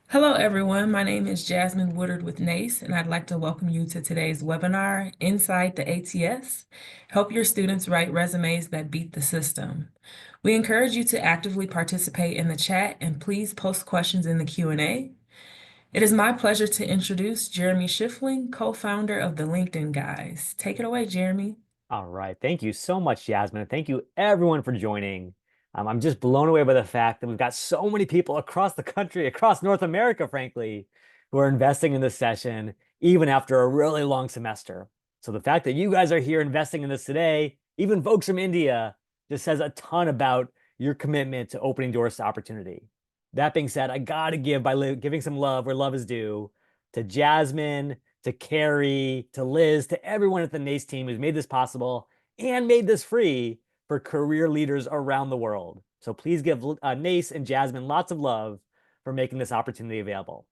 Hello, everyone. My name is Jasmine Woodard with NACE, and I'd like to welcome you to today's webinar, Inside the ATS, Help Your Students Write Resumes That Beat the System. We encourage you to actively participate in the chat and please post questions in the Q&A. It is my pleasure to introduce Jeremy Schiffling, co-founder of the LinkedIn Guys. Take it away, Jeremy. All right. Thank you so much, Jasmine. And thank you everyone for joining. I'm just blown away by the fact that we've got so many people across the country, across North America, frankly, who are investing in this session, even after a really long semester. So the fact that you guys are here investing in this today, even folks from India, just says a ton about your commitment to opening doors to opportunity. That being said, I got to give by giving some love where love is due to Jasmine, to Carrie, to Liz, to everyone at the NACE team who's made this possible and made this free for career leaders around the world. So please give NACE and Jasmine lots of love for making this opportunity available.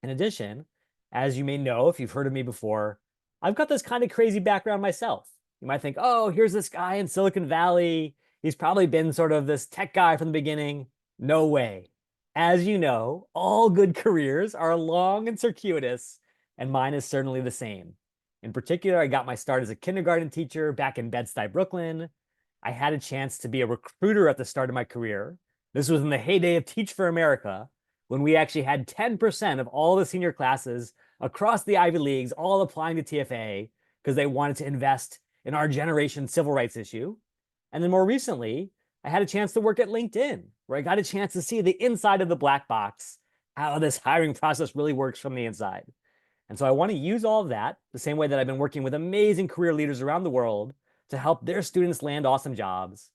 In addition, as you may know, if you've heard of me before, I've got this kind of crazy background myself. You might think, oh, here's this guy in Silicon Valley. He's probably been sort of this tech guy from the beginning. No way. As you know, all good careers are long and circuitous, and mine is certainly the same. In particular, I got my start as a kindergarten teacher back in Bed-Stuy, Brooklyn. I had a chance to be a recruiter at the start of my career. This was in the heyday of Teach for America, when we actually had 10% of all the senior classes across the Ivy Leagues all applying to TFA because they wanted to invest in our generation's civil rights issue. And then more recently, I had a chance to work at LinkedIn, where I got a chance to see the inside of the black box, how this hiring process really works from the inside. And so I want to use all of that the same way that I've been working with amazing career leaders around the world to help their students land awesome jobs.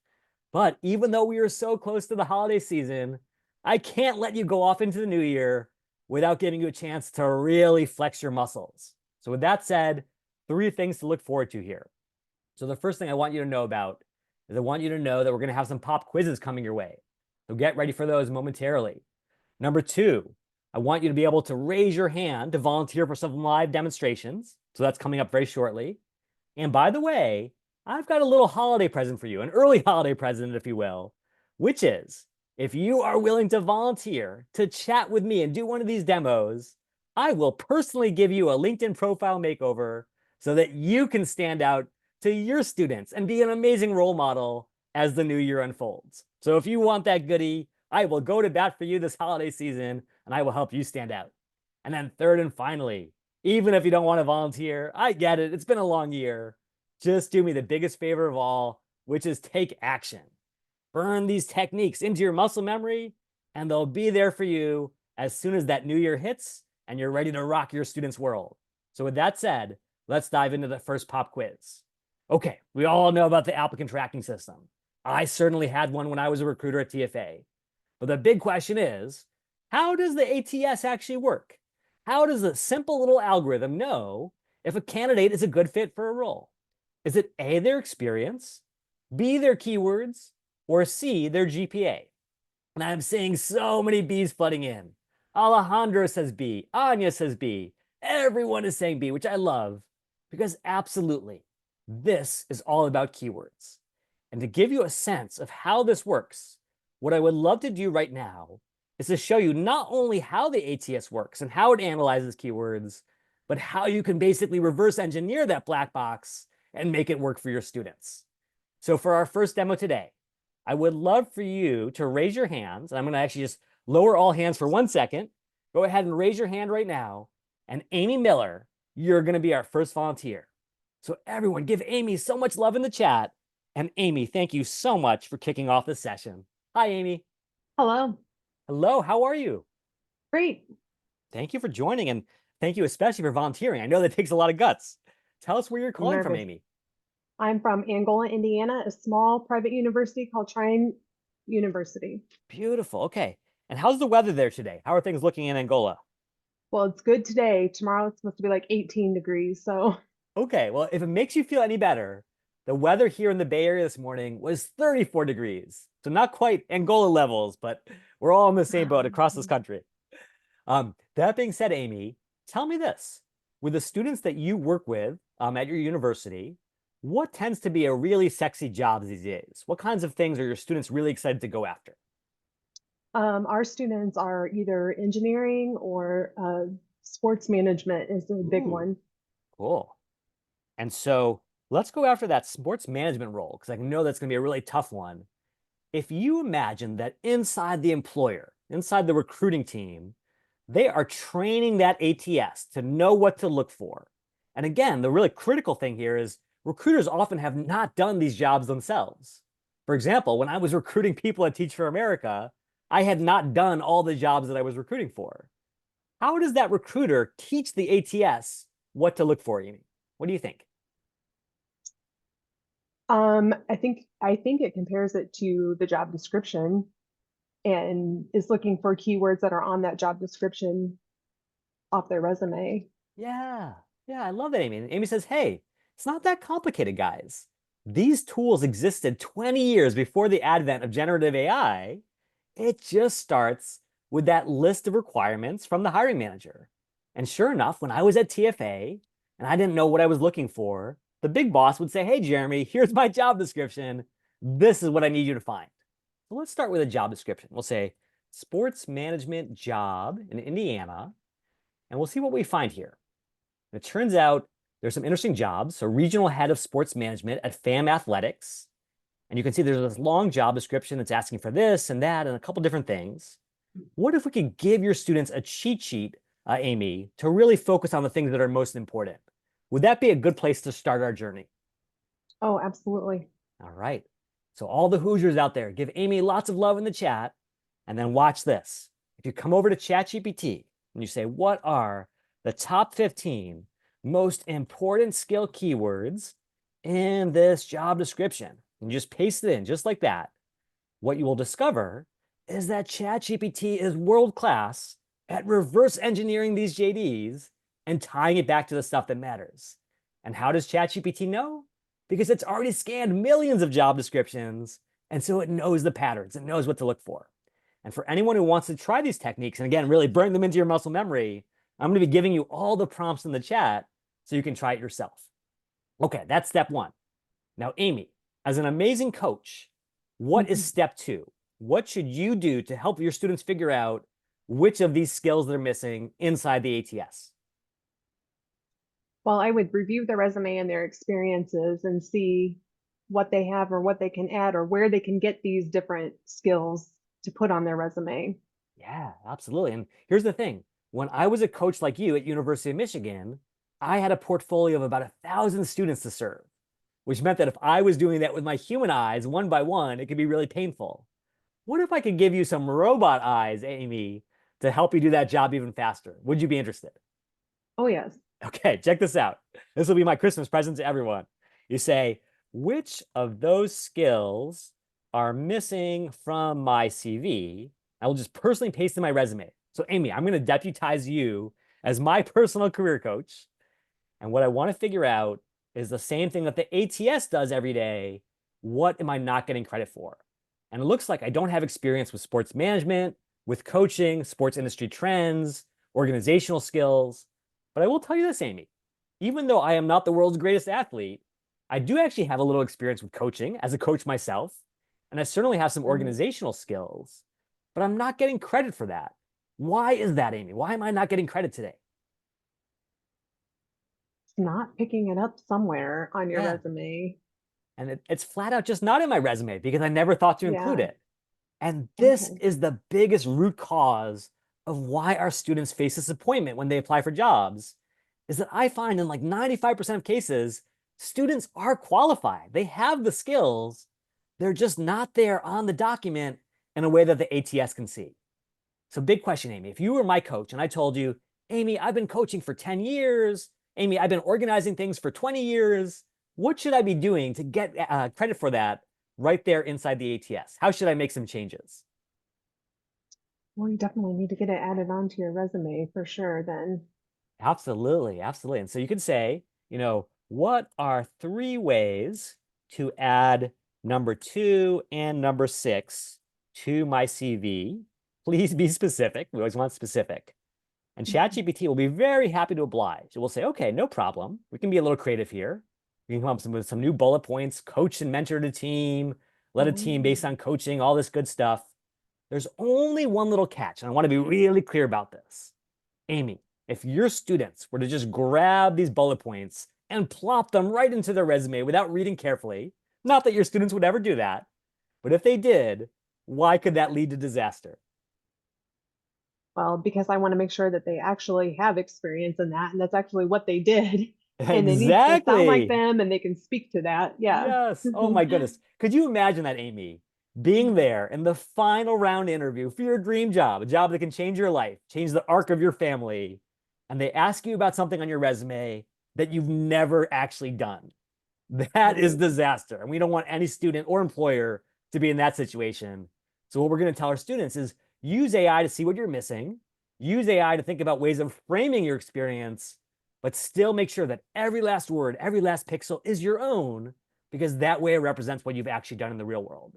But even though we are so close to the holiday season, I can't let you go off into the new year without giving you a chance to really flex your muscles. So with that said, 3 things to look forward to here. So the first thing I want you to know about is I want you to know that we're going to have some pop quizzes coming your way. So get ready for those momentarily. Number 2, I want you to be able to raise your hand to volunteer for some live demonstrations. So that's coming up very shortly. And by the way, I've got a little holiday present for you, an early holiday present, if you will, which is if you are willing to volunteer to chat with me and do one of these demos, I will personally give you a LinkedIn profile makeover so that you can stand out to your students and be an amazing role model as the new year unfolds. So if you want that goodie, I will go to bat for you this holiday season and I will help you stand out. And then third and finally, even if you don't want to volunteer, I get it. It's been a long year. Just do me the biggest favor of all, which is take action. Burn these techniques into your muscle memory, and they'll be there for you as soon as that new year hits and you're ready to rock your students' world. So with that said, let's dive into the first pop quiz. Okay, we all know about the applicant tracking system. I certainly had one when I was a recruiter at TFA. But the big question is, how does the ATS actually work? How does a simple little algorithm know if a candidate is a good fit for a role? Is it A, their experience, B, their keywords, or C, their GPA? And I'm seeing so many B's flooding in. Alejandro says B, Anya says B, everyone is saying B, which I love because absolutely, this is all about keywords. And to give you a sense of how this works, what I would love to do right now is to show you not only how the ATS works and how it analyzes keywords, but how you can basically reverse engineer that black box and make it work for your students. So for our first demo today, I would love for you to raise your hands. And I'm going to actually just lower all hands for 1 second. Go ahead and raise your hand right now. And Amy Miller, you're going to be our first volunteer. So everyone, give Amy so much love in the chat. And Amy, thank you so much for kicking off this session. Hi, Amy. Hello. Hello, how are you? Great. Thank you for joining, and thank you especially for volunteering. I know that takes a lot of guts. Tell us where you're I'm calling from, nervous. Amy. I'm from Angola, Indiana, a small private university called Trine University. Beautiful. Okay. And how's the weather there today? How are things looking in Angola? Well, it's good today. Tomorrow it's supposed to be like 18 degrees. So, Okay. Well, if it makes you feel any better, the weather here in the Bay Area this morning was 34 degrees. So not quite Angola levels, but we're all in the same boat across this country. That being said, Amy, tell me this. With the students that you work with at your university, what tends to be a really sexy job these days? What kinds of things are your students really excited to go after? Our students are either engineering or sports management is a big Ooh, one. cool. And so let's go after that sports management role, because I know that's going to be a really tough one. If you imagine that inside the employer, inside the recruiting team, they are training that ATS to know what to look for. And again, the really critical thing here is recruiters often have not done these jobs themselves. For example, when I was recruiting people at Teach for America, I had not done all the jobs that I was recruiting for. How does that recruiter teach the ATS what to look for, Amy? What do you think? I think it compares it to the job description and is looking for keywords that are on that job description off their resume. Yeah, yeah, I love that, Amy. And Amy says, hey, it's not that complicated, guys. These tools existed 20 years before the advent of generative AI. It just starts with that list of requirements from the hiring manager. And sure enough, when I was at TFA and I didn't know what I was looking for, the big boss would say, hey, Jeremy, here's my job description. This is what I need you to find. So let's start with a job description. We'll say sports management job in Indiana, and we'll see what we find here. And it turns out there's some interesting jobs. So regional head of sports management at FAM Athletics. And you can see there's this long job description that's asking for this and that and a couple different things. What if we could give your students a cheat sheet, Amy, to really focus on the things that are most important? Would that be a good place to start our journey? Oh, absolutely. All right. So all the Hoosiers out there, give Amy lots of love in the chat, and then watch this. If you come over to ChatGPT and you say, what are the top 15 most important skill keywords in this job description? And you just paste it in just like that. What you will discover is that ChatGPT is world class at reverse engineering these JDs and tying it back to the stuff that matters. And how does ChatGPT know? Because it's already scanned millions of job descriptions, and so it knows the patterns, it knows what to look for. And for anyone who wants to try these techniques, and again, really burn them into your muscle memory, I'm going to be giving you all the prompts in the chat so you can try it yourself. Okay, that's step one. Now, Amy, as an amazing coach, what is step two? What should you do to help your students figure out which of these skills they're missing inside the ATS? Well, I would review their resume and their experiences and see what they have or what they can add or where they can get these different skills to put on their resume. Yeah, absolutely. And here's the thing. When I was a coach like you at University of Michigan, I had a portfolio of about 1,000 students to serve, which meant that if I was doing that with my human eyes one by one, it could be really painful. What if I could give you some robot eyes, Amy, to help you do that job even faster? Would you be interested? Oh, yes. Okay, check this out. This will be my Christmas present to everyone. You say, which of those skills are missing from my CV? I will just personally paste in my resume. So, Amy, I'm going to deputize you as my personal career coach. And what I want to figure out is the same thing that the ATS does every day. What am I not getting credit for? And it looks like I don't have experience with sports management, with coaching, sports industry trends, organizational skills. But I will tell you this, Amy, even though I am not the world's greatest athlete, I do actually have a little experience with coaching as a coach myself. And I certainly have some organizational skills, but I'm not getting credit for that. Why is that, Amy? Why am I not getting credit today? It's not picking it up somewhere on your Yeah. resume. And it's flat out just not in my resume because I never thought to include Yeah. it. And this Okay. is the biggest root cause of why our students face disappointment when they apply for jobs, is that I find in like 95% of cases, students are qualified. They have the skills. They're just not there on the document in a way that the ATS can see. So big question, Amy. If you were my coach and I told you, Amy, I've been coaching for 10 years. Amy, I've been organizing things for 20 years. What should I be doing to get credit for that right there inside the ATS? How should I make some changes? Well, you definitely need to get it added onto your resume for sure then. Absolutely, absolutely. And so you could say, what are 3 ways to add number 2 and number 6 to my CV? Please be specific. We always want specific. And ChatGPT will be very happy to oblige. It will say, okay, no problem. We can be a little creative here. We can come up with some new bullet points, coach and mentor the team, let a team based on coaching, all this good stuff. There's only one little catch, and I want to be really clear about this. Amy, if your students were to just grab these bullet points and plop them right into their resume without reading carefully, not that your students would ever do that, but if they did, why could that lead to disaster? Well, because I want to make sure that they actually have experience in that, and that's actually what they did. And it needs to sound like Exactly. them and they can speak to that. Yeah. Yes. Oh my goodness. Could you imagine that, Amy? Being there in the final round interview for your dream job, a job that can change your life, change the arc of your family, and they ask you about something on your resume that you've never actually done. That is Right. disaster. And we don't want any student or employer to be in that situation. So what we're going to tell our students is use AI to see what you're missing, use AI to think about ways of framing your experience, but still make sure that every last word, every last pixel is your own, because that way it represents what you've actually done in the real world.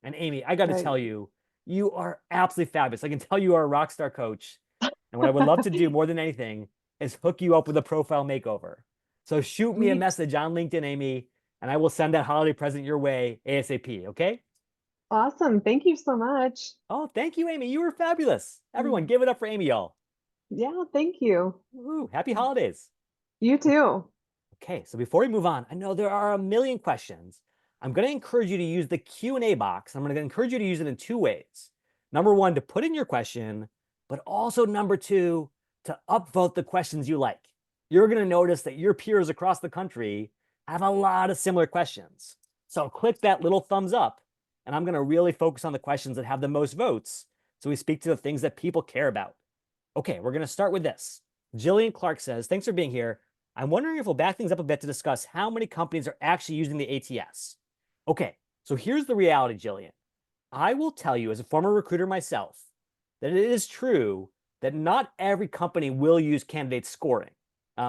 And Amy, I got to Right. tell you, you are absolutely fabulous. I can tell you are a rock star coach. And what I would love to do more than anything is hook you up with a profile makeover. So shoot me a Sweet. message on LinkedIn, Amy, and I will send that holiday present your way ASAP. Okay? Awesome. Thank you so much. Oh, thank you, Amy. You were fabulous. Everyone, give it up for Amy, y'all. Yeah, thank you. Woo, happy holidays. You too. Okay, so before we move on, I know there are a million questions. I'm going to encourage you to use the Q&A box. I'm going to encourage you to use it in two ways. Number one, to put in your question, but also number two, to upvote the questions you like. You're going to notice that your peers across the country have a lot of similar questions. So click that little thumbs up, and I'm going to really focus on the questions that have the most votes so we speak to the things that people care about. Okay, we're going to start with this. Jillian Clark says, thanks for being here. I'm wondering if we'll back things up a bit to discuss how many companies are actually using the ATS. Okay, so here's the reality, Jillian. I will tell you, as a former recruiter myself, that it is true that not every company will use candidate scoring.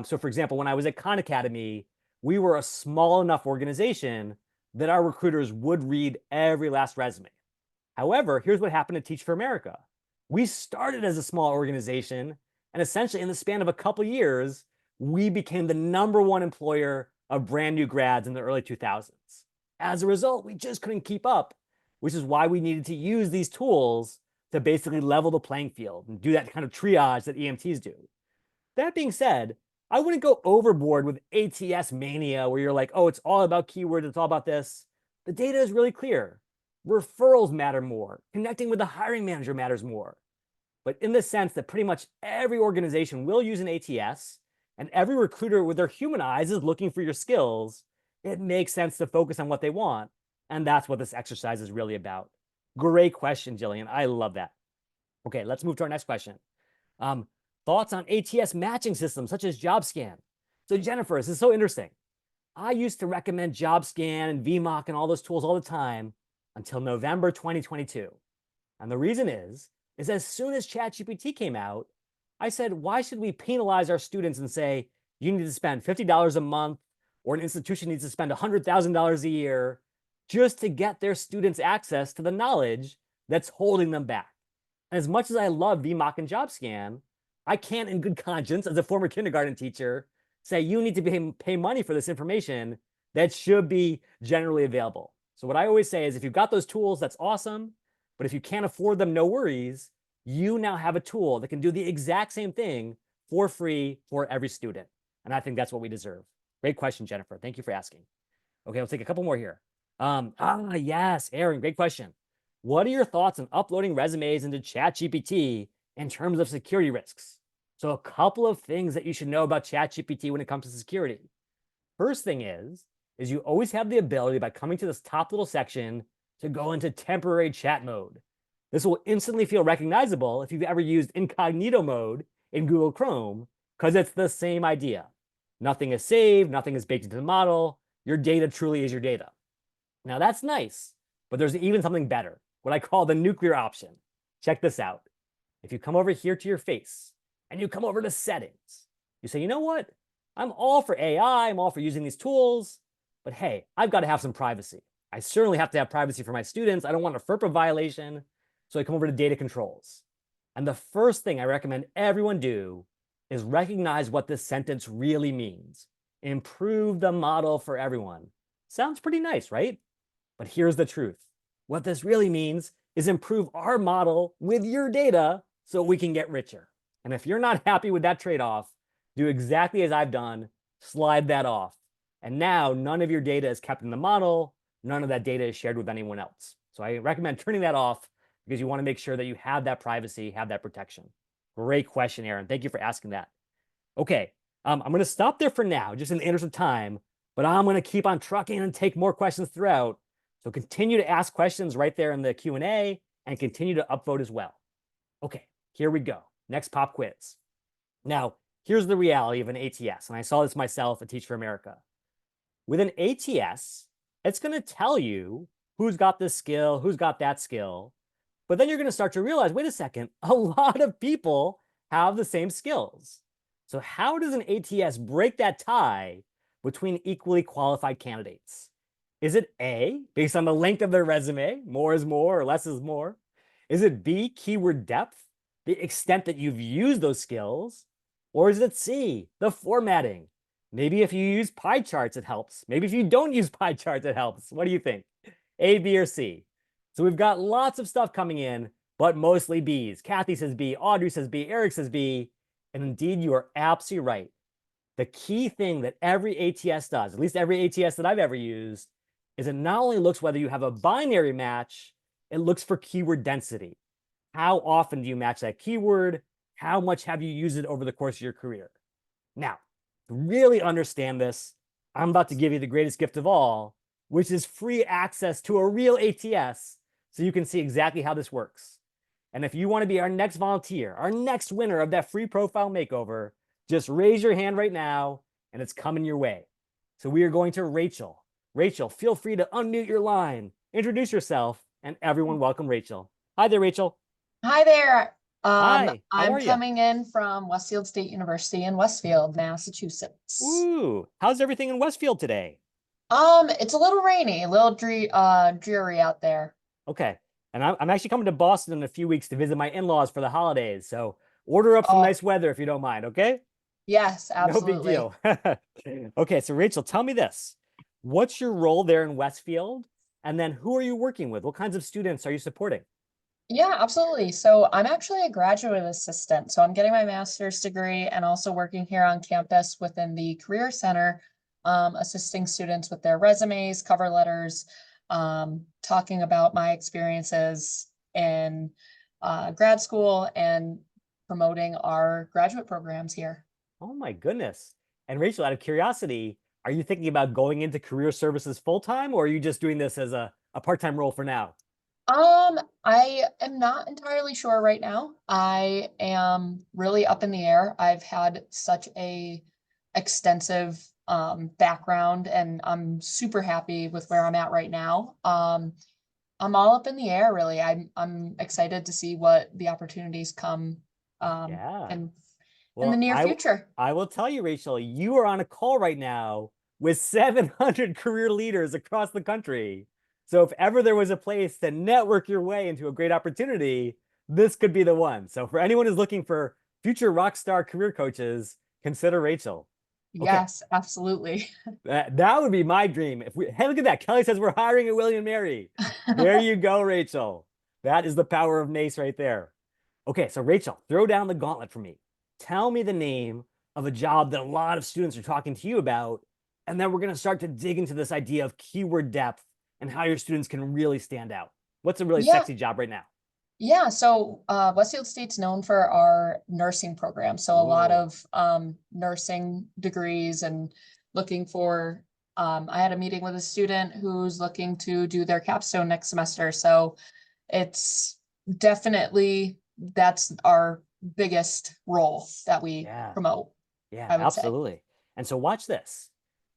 So, for example, when I was at Khan Academy, we were a small enough organization that our recruiters would read every last resume. However, here's what happened at Teach for America. We started as a small organization, and essentially in the span of a couple years, we became the #1 employer of brand new grads in the early 2000s. As a result, we just couldn't keep up, which is why we needed to use these tools to basically level the playing field and do that kind of triage that EMTs do. That being said, I wouldn't go overboard with ATS mania where you're like, oh, it's all about keywords, it's all about this. The data is really clear. Referrals matter more. Connecting with the hiring manager matters more. But in the sense that pretty much every organization will use an ATS, and every recruiter with their human eyes is looking for your skills, it makes sense to focus on what they want. And that's what this exercise is really about. Great question, Jillian. I love that. Okay, let's move to our next question. Thoughts on ATS matching systems such as JobScan? So Jennifer, this is so interesting. I used to recommend JobScan and VMock and all those tools all the time until November 2022. And the reason is as soon as ChatGPT came out, I said, why should we penalize our students and say, you need to spend $50 a month or an institution needs to spend $100,000 a year just to get their students access to the knowledge that's holding them back? And as much as I love VMock and JobScan, I can't in good conscience, as a former kindergarten teacher, say you need to pay money for this information that should be generally available. So what I always say is if you've got those tools, that's awesome. But if you can't afford them, no worries. You now have a tool that can do the exact same thing for free for every student. And I think that's what we deserve. Great question, Jennifer. Thank you for asking. Okay, we'll take a couple more here. Yes, Aaron, great question. What are your thoughts on uploading resumes into ChatGPT in terms of security risks? So a couple of things that you should know about ChatGPT when it comes to security. First thing is you always have the ability by coming to this top little section to go into temporary chat mode. This will instantly feel recognizable if you've ever used incognito mode in Google Chrome, because it's the same idea. Nothing is saved, nothing is baked into the model. Your data truly is your data. Now that's nice, but there's even something better, what I call the nuclear option. Check this out. If you come over here to your face and you come over to settings, you say, you know what? I'm all for AI, I'm all for using these tools, but hey, I've got to have some privacy. I certainly have to have privacy for my students. I don't want a FERPA violation. So I come over to data controls. And the first thing I recommend everyone do is recognize what this sentence really means. Improve the model for everyone. Sounds pretty nice, right? But here's the truth. What this really means is improve our model with your data so we can get richer. And if you're not happy with that trade-off, do exactly as I've done, slide that off. And now none of your data is kept in the model. None of that data is shared with anyone else. So I recommend turning that off because you want to make sure that you have that privacy, have that protection. Great question, Aaron. Thank you for asking that. Okay, I'm going to stop there for now, just in the interest of time, but I'm going to keep on trucking and take more questions throughout. So continue to ask questions right there in the Q&A and continue to upvote as well. Okay, here we go. Next pop quiz. Now, here's the reality of an ATS, and I saw this myself at Teach for America. With an ATS, it's going to tell you who's got this skill, who's got that skill, but then you're going to start to realize, wait a second, a lot of people have the same skills. So how does an ATS break that tie between equally qualified candidates? Is it A, based on the length of their resume, more is more or less is more? Is it B, keyword depth, the extent that you've used those skills? Or is it C, the formatting? Maybe if you use pie charts, it helps. Maybe if you don't use pie charts, it helps. What do you think? A, B, or C? So we've got lots of stuff coming in, but mostly B's. Kathy says B, Audrey says B, Eric says B. And indeed, you are absolutely right. The key thing that every ATS does, at least every ATS that I've ever used, is it not only looks whether you have a binary match, it looks for keyword density. How often do you match that keyword? How much have you used it over the course of your career? Now, to really understand this, I'm about to give you the greatest gift of all, which is free access to a real ATS so you can see exactly how this works. And if you want to be our next volunteer, our next winner of that free profile makeover, just raise your hand right now and it's coming your way. So we are going to Rachel. Rachel, feel free to unmute your line, introduce yourself, and everyone welcome Rachel. Hi there, Rachel. Hi there. Hi, how I'm are you? coming in from Westfield State University in Westfield, Massachusetts. Ooh, how's everything in Westfield today? It's a little rainy, a little dreary out there. Okay, and I'm actually coming to Boston in a few weeks to visit my in-laws for the holidays, so order up some Oh, nice weather if you don't mind, okay? yes, No big absolutely. deal. Okay, so Rachel, tell me this. What's your role there in Westfield? And then who are you working with? What kinds of students are you supporting? Yeah, absolutely. So I'm actually a graduate assistant. So I'm getting my master's degree and also working here on campus within the Career Center, assisting students with their resumes, cover letters, talking about my experiences in grad school and promoting our graduate programs here. Oh my goodness. And Rachel, out of curiosity, are you thinking about going into career services full-time, or are you just doing this as a part-time role for now? I am not entirely sure right now. I am really up in the air. I've had such a extensive background and I'm super happy with where I'm at right now. I'm all up in the air really. I'm excited to see what the opportunities come Yeah. in the Well, near future. I will tell you, Rachel, you are on a call right now with 700 career leaders across the country. So if ever there was a place to network your way into a great opportunity, this could be the one. So for anyone who's looking for future rock star career coaches, consider Rachel. Okay. Yes, absolutely. That would be my dream. Hey, look at that. Kelly says we're hiring at William Mary. There you go, Rachel. That is the power of NACE right there. Okay, so Rachel, throw down the gauntlet for me. Tell me the name of a job that a lot of students are talking to you about, and then we're going to start to dig into this idea of keyword depth and how your students can really stand out. What's a really Yeah. sexy job right now? Yeah, so Westfield State's known for our nursing program. So a lot Ooh. of nursing degrees and looking for, I had a meeting with a student who's looking to do their capstone next semester. So it's definitely, that's our biggest role that we promote, Yeah, I would say. absolutely. And so watch this.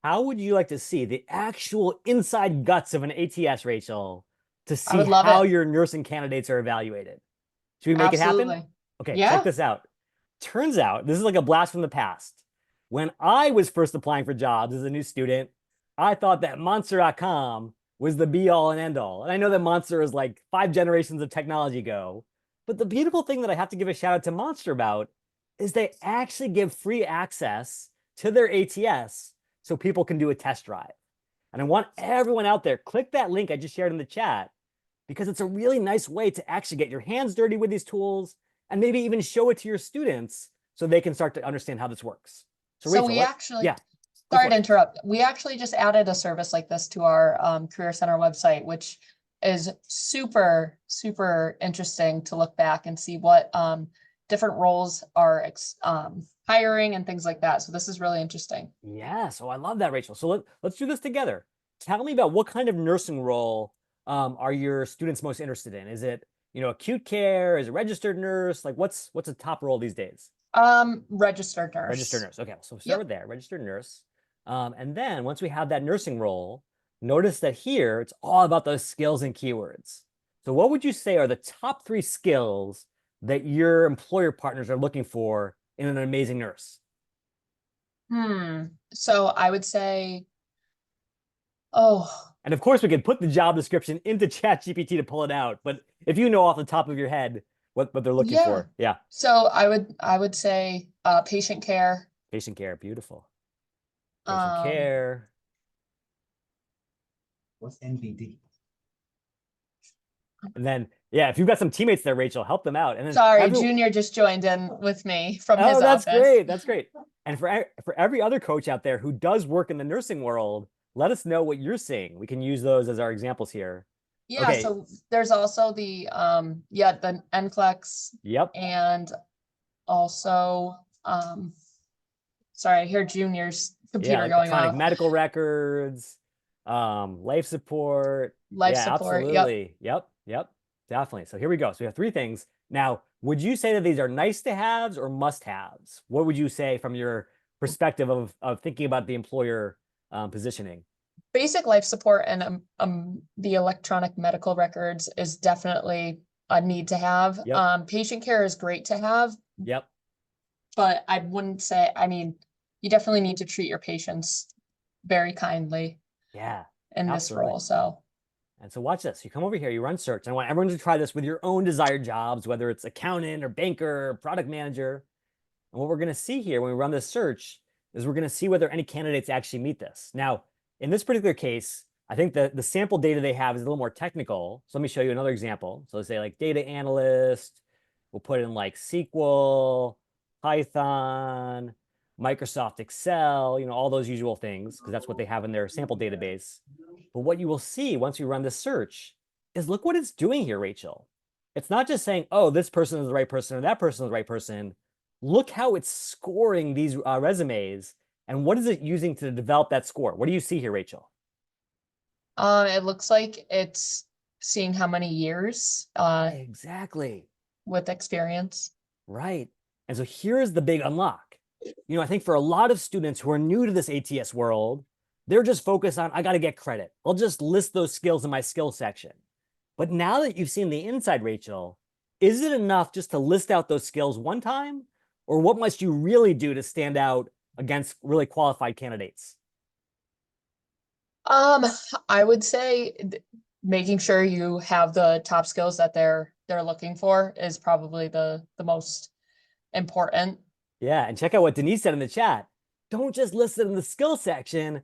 How would you like to see the actual inside guts of an ATS, Rachel, to I see would love how it. your nursing candidates are evaluated? Should we make it happen? Absolutely. Okay, Yeah. check this out. Turns out, this is like a blast from the past. When I was first applying for jobs as a new student, I thought that Monster.com was the be all and end all. And I know that Monster is like 5 generations of technology ago. But the beautiful thing that I have to give a shout out to Monster about is they actually give free access to their ATS so people can do a test drive. And I want everyone out there, click that link I just shared in the chat because it's a really nice way to actually get your hands dirty with these tools and maybe even show it to your students so they can start to understand how this works. So Rachel, we actually, yeah, go sorry for to it. interrupt. We actually just added a service like this to our Career Center website, which is super, super interesting to look back and see what different roles are hiring and things like that. So this is really interesting. Yeah, so I love that, Rachel. So let's do this together. Tell me about what kind of nursing role are your students most interested in? Is it, acute care? Is it registered nurse? Like what's a top role these days? Registered nurse. Registered nurse. Okay, so start Yep. with there, registered nurse. And then once we have that nursing role, notice that here it's all about those skills and keywords. So what would you say are the top 3 skills that your employer partners are looking for in an amazing nurse? So I would say, And of course, we can put the job description into ChatGPT to pull it out. But if you know off the top of your head what they're looking for, yeah. So I would say patient care. Patient care, beautiful. Patient care. What's NVD? And then, yeah, if you've got some teammates there, Rachel, help them out. And then Sorry, Junior just joined in with me from his that's office. great. That's great. And for every other coach out there who does work in the nursing world, let us know what you're seeing. We can use those as our examples here. Yeah, Okay. so there's also the the NCLEX Yep. and also sorry, I hear Junior's computer Yeah, going electronic off. medical records, life support. Life Yeah, support, yep. absolutely. Yep, definitely. So here we go. So we have 3 things. Now, would you say that these are nice to haves or must haves? What would you say from your perspective of thinking about the employer positioning? Basic life support and the electronic medical records is definitely a need to have. Yep. Patient care is great to have, Yep. but I wouldn't say, you definitely need to treat your patients very kindly Yeah. in this absolutely. role. So And so watch this. You come over here, you run search. And I want everyone to try this with your own desired jobs, whether it's accountant or banker or product manager. And what we're going to see here when we run this search is we're going to see whether any candidates actually meet this. Now, in this particular case, I think the sample data they have is a little more technical. So let me show you another example. So let's say like data analyst. We'll put in like SQL, Python, Microsoft Excel, all those usual things, because that's what they have in their sample database. But what you will see once you run the search is look what it's doing here, Rachel. It's not just saying, oh, this person is the right person or that person is the right person. Look how it's scoring these resumes and what is it using to develop that score? What do you see here, Rachel? it looks like it's seeing how many years Exactly. with experience. Right. And so here's the big unlock. I think for a lot of students who are new to this ATS world, they're just focused on, I got to get credit. I'll just list those skills in my skill section. But now that you've seen the inside, Rachel, is it enough just to list out those skills one time? Or what must you really do to stand out against really qualified candidates? I would say making sure you have the top skills that they're looking for is probably the most important. Yeah, and check out what Denise said in the chat. Don't just list it in the skill section,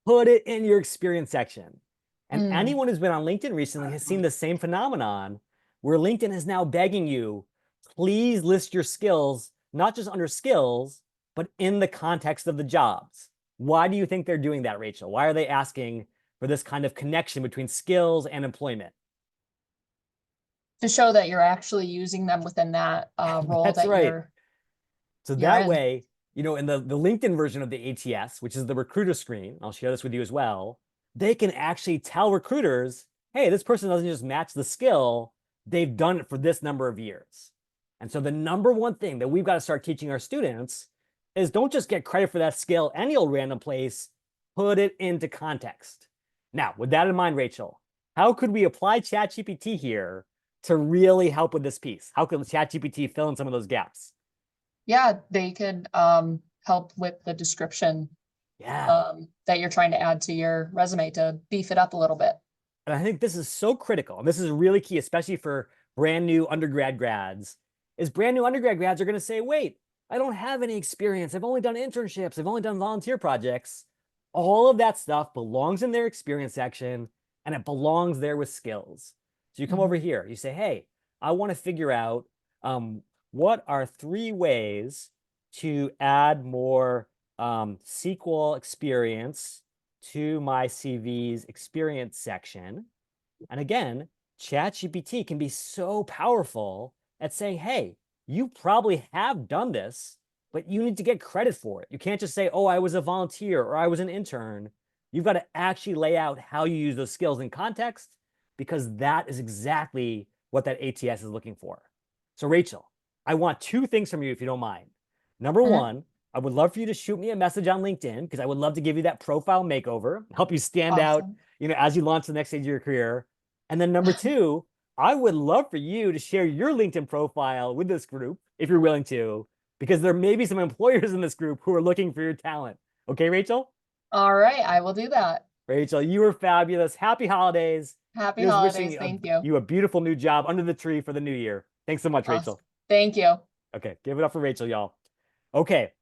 put it in your experience section. And anyone who's been on LinkedIn recently has seen the same phenomenon where LinkedIn is now begging you, please list your skills, not just under skills, but in the context of the jobs. Why do you think they're doing that, Rachel? Why are they asking for this kind of connection between skills and employment? To show that you're actually using them within that role That's that right. So you're that in. way, in the LinkedIn version of the ATS, which is the recruiter screen, I'll share this with you as well, they can actually tell recruiters, hey, this person doesn't just match the skill, they've done it for this number of years. And so the number one thing that we've got to start teaching our students is don't just get credit for that skill any old random place, put it into context. Now, with that in mind, Rachel, how could we apply ChatGPT here to really help with this piece? How could ChatGPT fill in some of those gaps? Yeah, they could help with the description that you're trying to add to your resume to beef it up a little bit. And I think this is so critical, and this is really key, especially for brand new undergrad grads, is brand new undergrad grads are going to say, wait, I don't have any experience. I've only done internships. I've only done volunteer projects. All of that stuff belongs in their experience section, and it belongs there with skills. So you come over here, you say, hey, I want to figure out what are 3 ways to add more SQL experience to my CV's experience section. And again, ChatGPT can be so powerful at saying, hey, you probably have done this, but you need to get credit for it. You can't just say, oh, I was a volunteer or I was an intern. You've got to actually lay out how you use those skills in context, because that is exactly what that ATS is looking for. So Rachel, I want 2 things from you, if you don't mind. Number one, I would love for you to shoot me a message on LinkedIn, because I would love to give you that profile makeover, help you stand out, Awesome. as you launch the next stage of your career. And then number 2, I would love for you to share your LinkedIn profile with this group, if you're willing to, because there may be some employers in this group who are looking for your talent. Okay, Rachel? All right, I will do that. Rachel, you were fabulous. Happy holidays. Happy Here's holidays. wishing Thank you. you a beautiful new job under the tree for the new year. Thanks so much, Awesome. Rachel. Thank you. Okay, give it up for Rachel, y'all. Okay,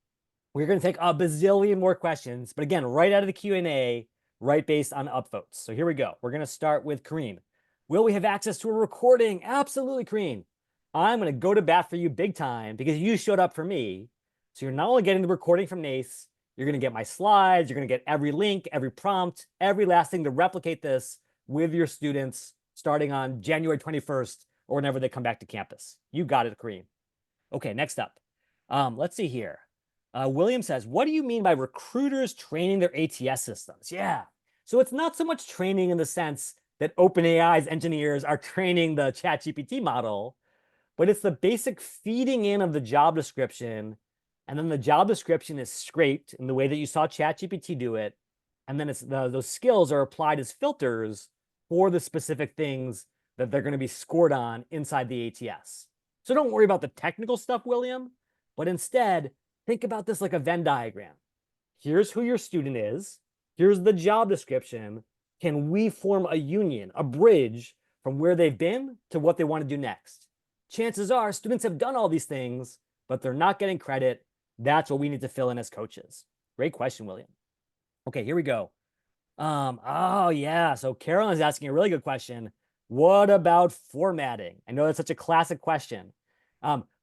we're going to take a bazillion more questions, but again, right out of the Q&A, right based on upvotes. So here we go. We're going to start with Kareem. Will we have access to a recording? Absolutely, Kareem. I'm going to go to bat for you big time because you showed up for me. So you're not only getting the recording from Nace, you're going to get my slides, you're going to get every link, every prompt, every last thing to replicate this with your students starting on January 21st or whenever they come back to campus. You got it, Kareem. Okay, next up. Let's see here. William says, what do you mean by recruiters training their ATS systems? Yeah. So it's not so much training in the sense that OpenAI's engineers are training the ChatGPT model, but it's the basic feeding in of the job description. And then the job description is scraped in the way that you saw ChatGPT do it. And then those skills are applied as filters for the specific things that they're going to be scored on inside the ATS. So don't worry about the technical stuff, William, but instead think about this like a Venn diagram. Here's who your student is. Here's the job description. Can we form a union, a bridge from where they've been to what they want to do next? Chances are students have done all these things, but they're not getting credit. That's what we need to fill in as coaches. Great question, William. Okay, here we go. Oh yeah, so Carolyn is asking a really good question. What about formatting? I know that's such a classic question.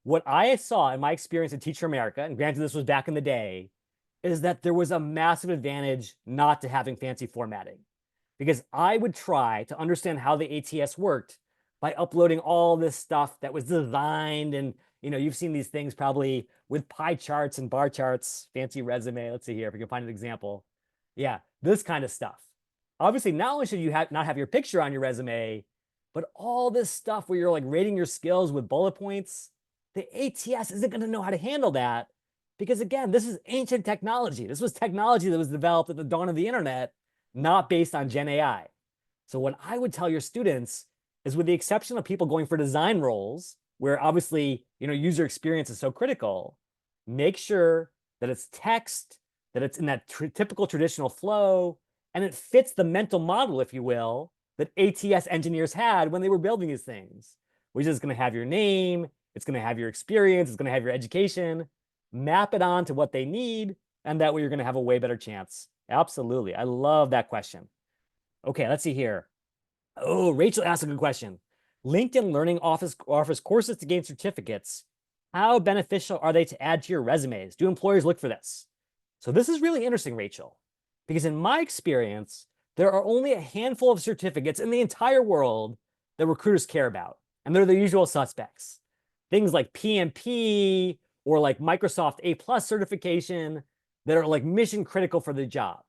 What I saw in my experience in Teacher America, and granted this was back in the day, is that there was a massive advantage not to having fancy formatting, because I would try to understand how the ATS worked by uploading all this stuff that was designed. And you've seen these things probably with pie charts and bar charts, fancy resume. Let's see here if we can find an example. Yeah, this kind of stuff. Obviously, not only should you not have your picture on your resume, but all this stuff where you're like rating your skills with bullet points, the ATS isn't going to know how to handle that, because again, this is ancient technology. This was technology that was developed at the dawn of the internet, not based on Gen AI. So what I would tell your students is, with the exception of people going for design roles, where obviously, user experience is so critical, make sure that it's text, that it's in that typical traditional flow, and it fits the mental model, if you will, that ATS engineers had when they were building these things, which is going to have your name, it's going to have your experience, it's going to have your education, map it on to what they need, and that way you're going to have a way better chance. Absolutely. I love that question. Okay, let's see here. Oh, Rachel asked a good question. LinkedIn Learning offers courses to gain certificates. How beneficial are they to add to your resumes? Do employers look for this? So this is really interesting, Rachel, because in my experience, there are only a handful of certificates in the entire world that recruiters care about, and they're the usual suspects. Things like PMP or like Microsoft A+ certification that are like mission critical for the job,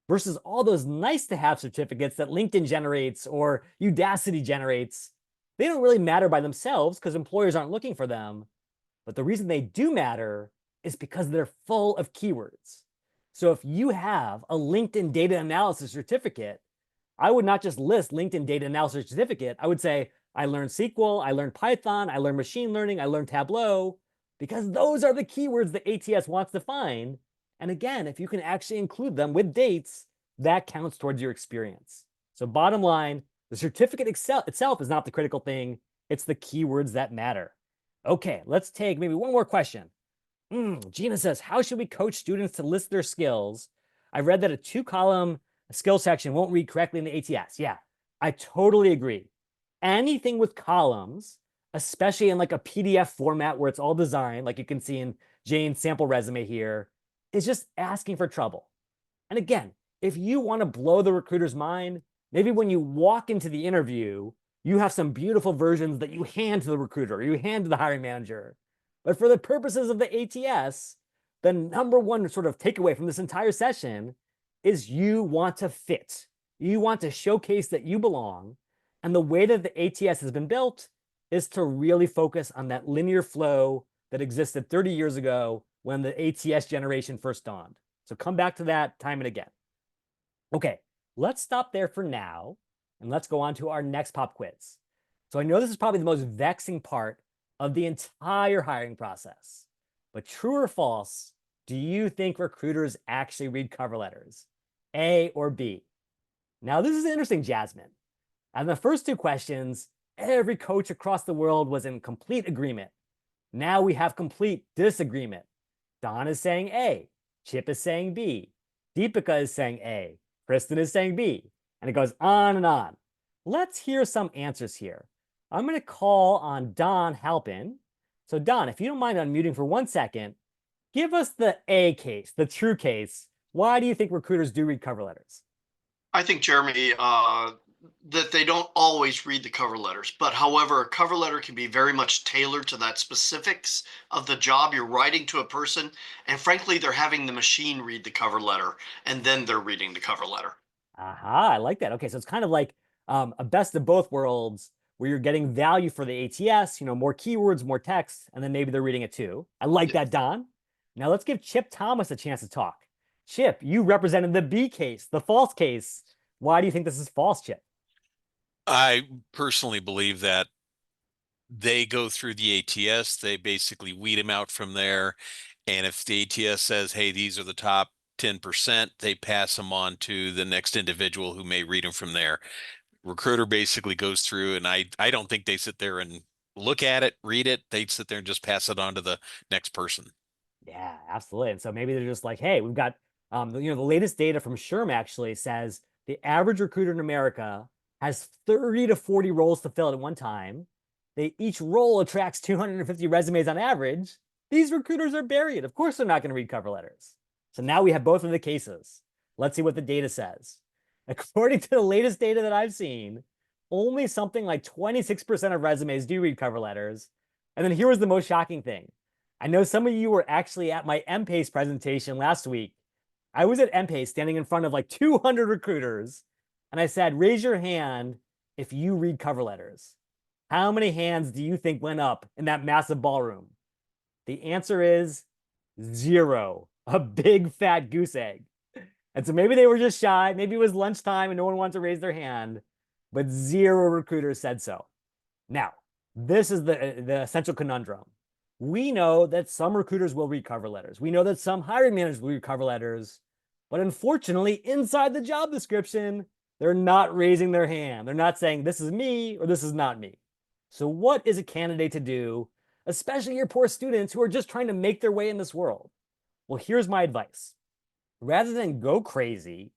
versus all those nice to have certificates that LinkedIn generates or Udacity generates. They don't really matter by themselves because employers aren't looking for them. But the reason they do matter is because they're full of keywords. So if you have a LinkedIn data analysis certificate, I would not just list LinkedIn data analysis certificate. I would say, I learned SQL, I learned Python, I learned machine learning, I learned Tableau, because those are the keywords that ATS wants to find. And again, if you can actually include them with dates, that counts towards your experience. So bottom line, the certificate itself is not the critical thing. It's the keywords that matter. Okay, let's take maybe one more question. Gina says, how should we coach students to list their skills? I read that a 2-column skill section won't read correctly in the ATS. Yeah, I totally agree. anything with columns, especially in like a PDF format where it's all designed, like you can see in Jane's sample resume here, is just asking for trouble. And again, if you want to blow the recruiter's mind, maybe when you walk into the interview, you have some beautiful versions that you hand to the recruiter, or you hand to the hiring manager. But for the purposes of the ATS, the number one sort of takeaway from this entire session is you want to fit. You want to showcase that you belong. And the way that the ATS has been built is to really focus on that linear flow that existed 30 years ago when the ATS generation first dawned. So come back to that time and again. Okay, let's stop there for now, and let's go on to our next pop quiz. So I know this is probably the most vexing part of the entire hiring process, but true or false, do you think recruiters actually read cover letters? A or B? Now, this is interesting, Jasmine. On the first two questions, every coach across the world was in complete agreement. Now we have complete disagreement. Don is saying A, Chip is saying B, Deepika is saying A, Kristen is saying B, and it goes on and on. Let's hear some answers here. I'm going to call on Don Halpin. So Don, if you don't mind unmuting for 1 second, give us the A case, the true case. Why do you think recruiters do read cover letters? I think, Jeremy, that they don't always read the cover letters, but however, a cover letter can be very much tailored to that specifics of the job you're writing to a person. And frankly, they're having the machine read the cover letter and then they're reading the cover letter. Aha, I like that. Okay, so it's kind of like a best of both worlds where you're getting value for the ATS, more keywords, more text, and then maybe they're reading it too. I like that, Don. Now let's give Chip Thomas a chance to talk. Chip, you represented the B case, the false case. Why do you think this is false, Chip? I personally believe that they go through the ATS, they basically weed them out from there. And if the ATS says, hey, these are the top 10%, they pass them on to the next individual who may read them from there. Recruiter basically goes through, and I don't think they sit there and look at it, read it. They sit there and just pass it on to the next person. Yeah, absolutely. And so maybe they're just like, hey, we've got, the latest data from SHRM actually says the average recruiter in America has 30 to 40 roles to fill at one time. Each role attracts 250 resumes on average. These recruiters are buried. Of course, they're not going to read cover letters. So now we have both of the cases. Let's see what the data says. According to the latest data that I've seen, only something like 26% of resumes do read cover letters. And then here was the most shocking thing. I know some of you were actually at my MPACE presentation last week. I was at MPACE standing in front of like 200 recruiters. And I said, raise your hand if you read cover letters. How many hands do you think went up in that massive ballroom? The answer is 0, a big fat goose egg. And so maybe they were just shy. Maybe it was lunchtime and no one wanted to raise their hand, but 0 recruiters said so. Now, this is the essential conundrum. We know that some recruiters will read cover letters. We know that some hiring managers will read cover letters, but unfortunately, inside the job description, they're not raising their hand. They're not saying, this is me or this is not me. So what is a candidate to do, especially your poor students who are just trying to make their way in this world? Well, here's my advice. Rather than go crazy,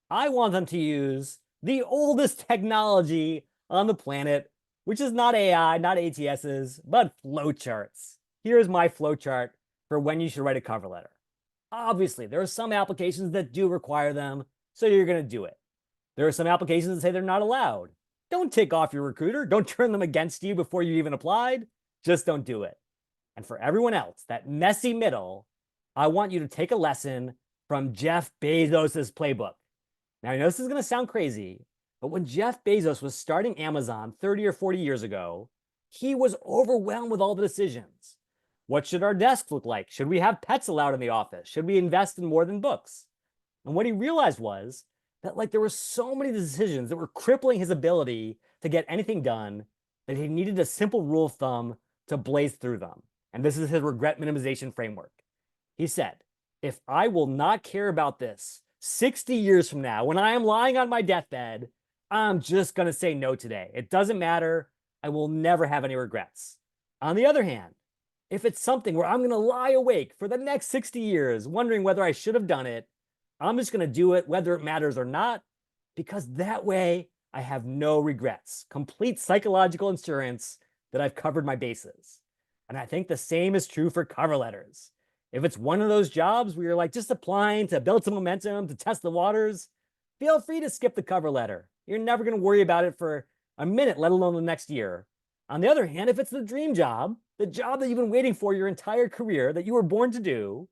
I want them to use the oldest technology on the planet, which is not AI, not ATSs, but flowcharts. Here's my flowchart for when you should write a cover letter. Obviously, there are some applications that do require them, so you're going to do it. There are some applications that say they're not allowed. Don't tick off your recruiter. Don't turn them against you before you even applied. Just don't do it. And for everyone else, that messy middle, I want you to take a lesson from Jeff Bezos's playbook. Now, I know this is going to sound crazy, but when Jeff Bezos was starting Amazon 30 or 40 years ago, he was overwhelmed with all the decisions. What should our desk look like? Should we have pets allowed in the office? Should we invest in more than books? And what he realized was that there were so many decisions that were crippling his ability to get anything done that he needed a simple rule of thumb to blaze through them. And this is his regret minimization framework. He said, if I will not care about this 60 years from now, when I am lying on my deathbed, I'm just going to say no today. It doesn't matter. I will never have any regrets. On the other hand, if it's something where I'm going to lie awake for the next 60 years, wondering whether I should have done it, I'm just going to do it whether it matters or not, because that way I have no regrets, complete psychological insurance that I've covered my bases. And I think the same is true for cover letters. If it's one of those jobs where you're like just applying to build some momentum, to test the waters, feel free to skip the cover letter. You're never going to worry about it for a minute, let alone the next year. On the other hand, if it's the dream job, the job that you've been waiting for your entire career, that you were born to do,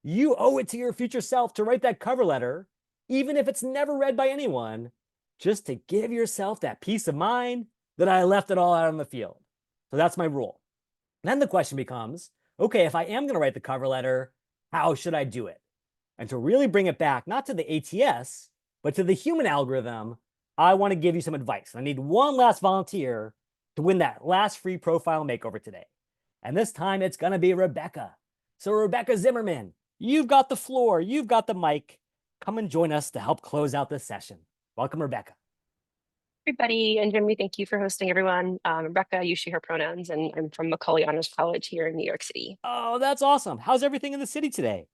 you owe it to your future self to write that cover letter, even if it's never read by anyone, just to give yourself that peace of mind that I left it all out on the field. So that's my rule. Then the question becomes, okay, if I am going to write the cover letter, how should I do it? And to really bring it back, not to the ATS, but to the human algorithm, I want to give you some advice. I need one last volunteer to win that last free profile makeover today. And this time it's going to be Rebecca. So Rebecca Zimmerman, you've got the floor, you've got the mic. Come and join us to help close out this session. Welcome, Rebecca. Everybody, and Jimmy, thank you for hosting everyone. Rebecca, you, she, her pronouns, and I'm from Macaulay Honors College here in New York City. Oh, that's awesome. How's everything in the city today?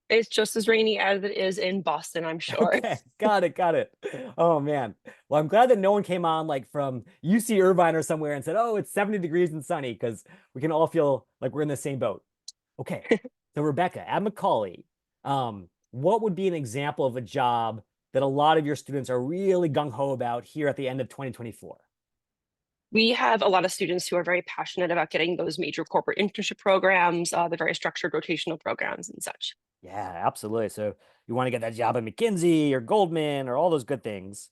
It's just as rainy as it is in Boston, I'm sure. Okay, got it. Oh man. Well, I'm glad that no one came on like from UC Irvine or somewhere and said, oh, it's 70 degrees and sunny, because we can all feel like we're in the same boat. Okay, so Rebecca, at Macaulay, what would be an example of a job that a lot of your students are really gung-ho about here at the end of 2024? We have a lot of students who are very passionate about getting those major corporate internship programs, the very structured rotational programs and such. Yeah, absolutely. So you want to get that job at McKinsey or Goldman or all those good things.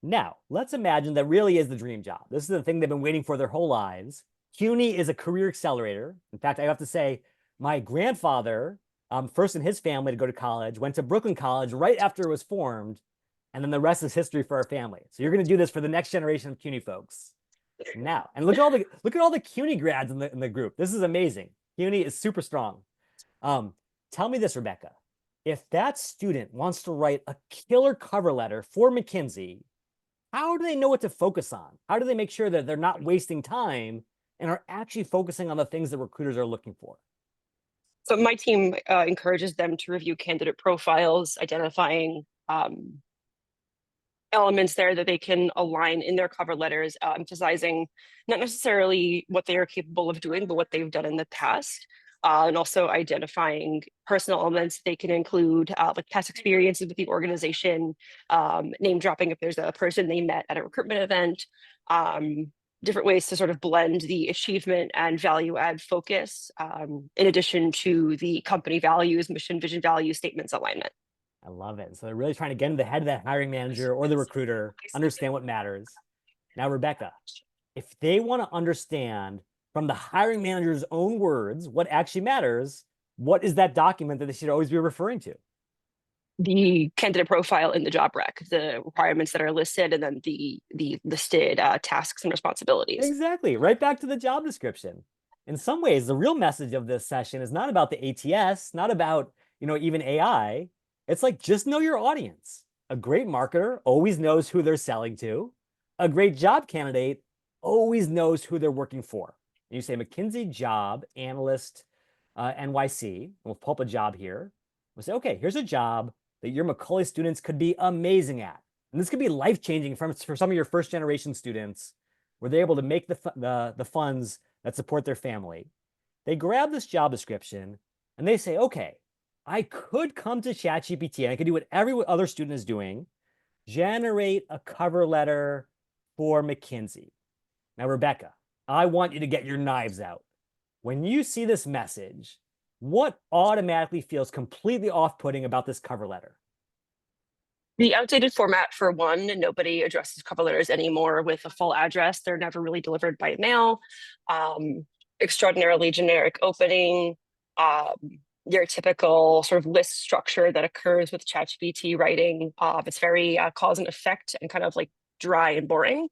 Now, let's imagine that really is the dream job. This is the thing they've been waiting for their whole lives. CUNY is a career accelerator. In fact, I have to say, my grandfather, first in his family to go to college, went to Brooklyn College right after it was formed, and then the rest is history for our family. So you're going to do this for the next generation of CUNY folks. Now, and look at all the CUNY grads in the group. This is amazing. CUNY is super strong. Tell me this, Rebecca. If that student wants to write a killer cover letter for McKinsey, how do they know what to focus on? How do they make sure that they're not wasting time and are actually focusing on the things that recruiters are looking for? So my team encourages them to review candidate profiles, identifying elements there that they can align in their cover letters, emphasizing not necessarily what they are capable of doing, but what they've done in the past. And also identifying personal elements they can include, like past experiences with the organization, name dropping if there's a person they met at a recruitment event, different ways to sort of blend the achievement and value add focus, in addition to the company values, mission, vision, value statements alignment. I love it. So they're really trying to get in the head of that hiring manager or the recruiter, understand what matters. Now, Rebecca, if they want to understand from the hiring manager's own words what actually matters, what is that document that they should always be referring to? The candidate profile in the job rec, the requirements that are listed, and then the listed tasks and responsibilities. Exactly. Right back to the job description. In some ways, the real message of this session is not about the ATS, not about, even AI. It's like, just know your audience. A great marketer always knows who they're selling to. A great job candidate always knows who they're working for. And you say McKinsey job analyst, NYC. We'll pull up a job here. We'll say, okay, here's a job that your Macaulay students could be amazing at. And this could be life-changing for some of your first-generation students, where they're able to make the funds that support their family. They grab this job description and they say, okay, I could come to ChatGPT and I could do what every other student is doing, generate a cover letter for McKinsey. Now, Rebecca, I want you to get your knives out. When you see this message, what automatically feels completely off-putting about this cover letter? The outdated format, for one. Nobody addresses cover letters anymore with a full address. They're never really delivered by mail. Extraordinarily generic opening. Your typical sort of list structure that occurs with ChatGPT writing. It's very cause and effect and kind of like dry and boring.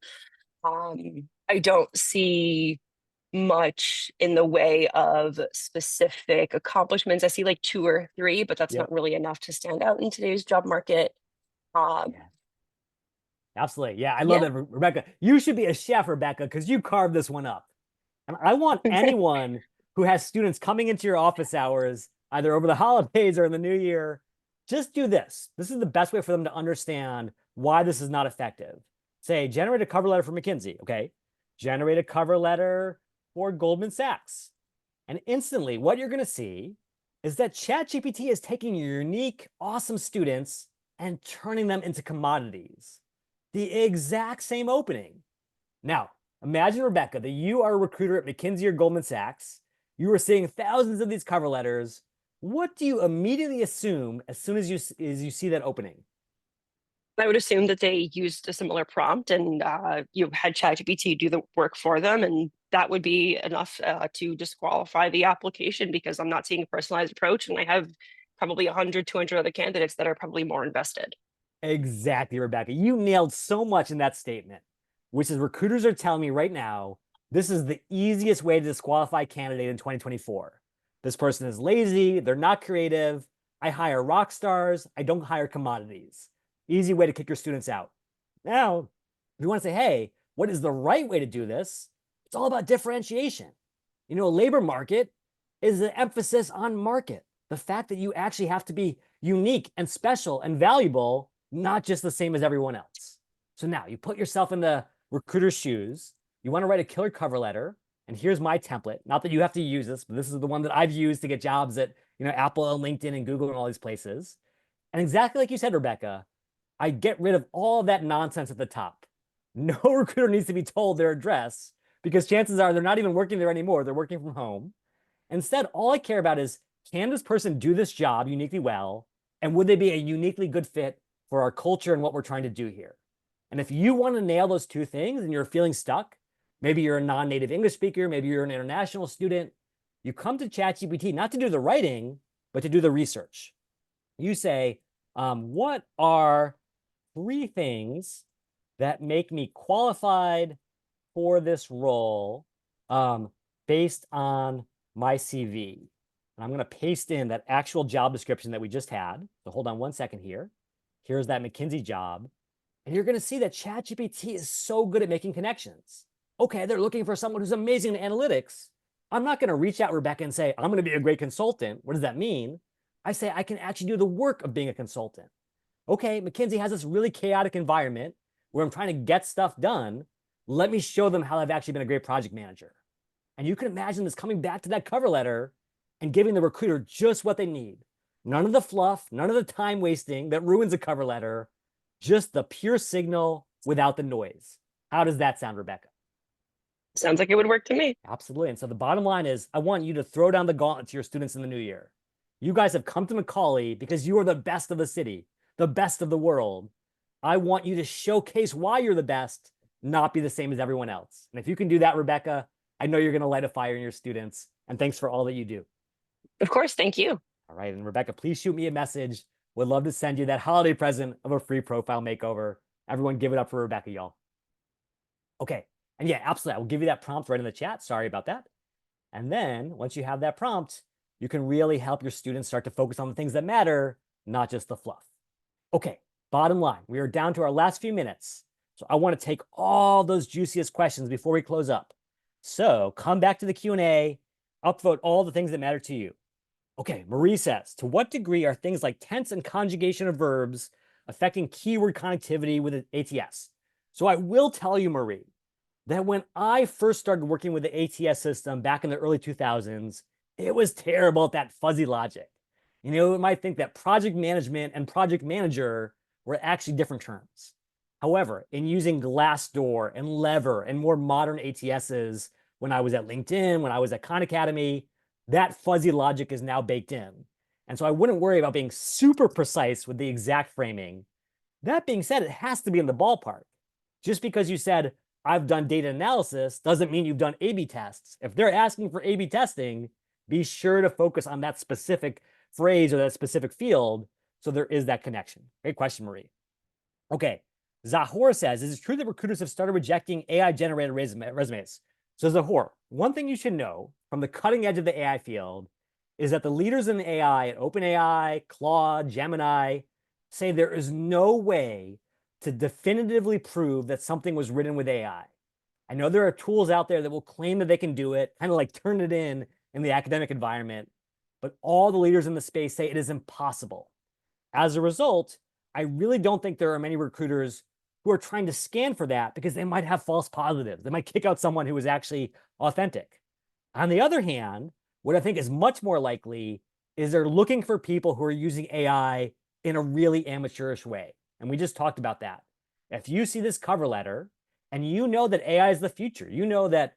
I don't see much in the way of specific accomplishments. I see like 2 or 3, but that's not really enough to stand out in today's job market. Absolutely. Yeah, I love that, Rebecca. You should be a chef, Rebecca, because you carved this one up. And I want anyone who has students coming into your office hours, either over the holidays or in the new year, just do this. This is the best way for them to understand why this is not effective. say, generate a cover letter for McKinsey. Okay. Generate a cover letter for Goldman Sachs. And instantly, what you're going to see is that ChatGPT is taking your unique, awesome students and turning them into commodities. The exact same opening. Now, imagine, Rebecca, that you are a recruiter at McKinsey or Goldman Sachs. You are seeing thousands of these cover letters. What do you immediately assume as soon as you see that opening? I would assume that they used a similar prompt and you had ChatGPT do the work for them, and that would be enough to disqualify the application because I'm not seeing a personalized approach, and I have probably 100, 200 other candidates that are probably more invested. Exactly, Rebecca. You nailed so much in that statement, which is recruiters are telling me right now, this is the easiest way to disqualify a candidate in 2024. This person is lazy, they're not creative. I hire rock stars, I don't hire commodities. Easy way to kick your students out. Now, if you want to say, hey, what is the right way to do this? It's all about differentiation. You know, a labor market is an emphasis on market. The fact that you actually have to be unique and special and valuable, not just the same as everyone else. So now you put yourself in the recruiter's shoes. You want to write a killer cover letter. And here's my template. Not that you have to use this, but this is the one that I've used to get jobs at, Apple and LinkedIn and Google and all these places. And exactly like you said, Rebecca, I get rid of all of that nonsense at the top. No recruiter needs to be told their address because chances are they're not even working there anymore. They're working from home. Instead, all I care about is, can this person do this job uniquely well? And would they be a uniquely good fit for our culture and what we're trying to do here? And if you want to nail those two things and you're feeling stuck, maybe you're a non-native English speaker, maybe you're an international student, you come to ChatGPT not to do the writing, but to do the research. You say, what are 3 things that make me qualified for this role based on my CV? And I'm going to paste in that actual job description that we just had. So hold on one second here. Here's that McKinsey job. And you're going to see that ChatGPT is so good at making connections. Okay, they're looking for someone who's amazing in analytics. I'm not going to reach out, Rebecca, and say, I'm going to be a great consultant. What does that mean? I say, I can actually do the work of being a consultant. Okay, McKinsey has this really chaotic environment where I'm trying to get stuff done. Let me show them how I've actually been a great project manager. And you can imagine this coming back to that cover letter and giving the recruiter just what they need. None of the fluff, none of the time wasting that ruins a cover letter, just the pure signal without the noise. How does that sound, Rebecca? Sounds like it would work to me. Absolutely. And so the bottom line is, I want you to throw down the gauntlet to your students in the new year. You guys have come to Macaulay because you are the best of the city, the best of the world. I want you to showcase why you're the best, not be the same as everyone else. And if you can do that, Rebecca, I know you're going to light a fire in your students. And thanks for all that you do. Of course, thank you. All right. And Rebecca, please shoot me a message. Would love to send you that holiday present of a free profile makeover. Everyone give it up for Rebecca, y'all. Okay. And yeah, absolutely. I will give you that prompt right in the chat. Sorry about that. And then once you have that prompt, you can really help your students start to focus on the things that matter, not just the fluff. Okay. Bottom line, we are down to our last few minutes. So I want to take all those juiciest questions before we close up. So come back to the Q&A, upvote all the things that matter to you. Okay, Marie says, to what degree are things like tense and conjugation of verbs affecting keyword connectivity with ATS? So I will tell you, Marie, that when I first started working with the ATS system back in the early 2000s, it was terrible at that fuzzy logic. You might think that project management and project manager were actually different terms. However, in using Glassdoor and Lever and more modern ATSs, when I was at LinkedIn, when I was at Khan Academy, that fuzzy logic is now baked in. And so I wouldn't worry about being super precise with the exact framing. That being said, it has to be in the ballpark. Just because you said, I've done data analysis, doesn't mean you've done A/B tests. If they're asking for A/B testing, be sure to focus on that specific phrase or that specific field so there is that connection. Great question, Marie. Okay, Zahor says, is it true that recruiters have started rejecting AI-generated resumes? So Zahor, one thing you should know from the cutting edge of the AI field is that the leaders in the AI at OpenAI, Claude, Gemini say there is no way to definitively prove that something was written with AI. I know there are tools out there that will claim that they can do it, kind of like turn it in the academic environment, but all the leaders in the space say it is impossible. As a result, I really don't think there are many recruiters who are trying to scan for that because they might have false positives. They might kick out someone who is actually authentic. On the other hand, what I think is much more likely is they're looking for people who are using AI in a really amateurish way. And we just talked about that. If you see this cover letter and you know that AI is the future, you know that,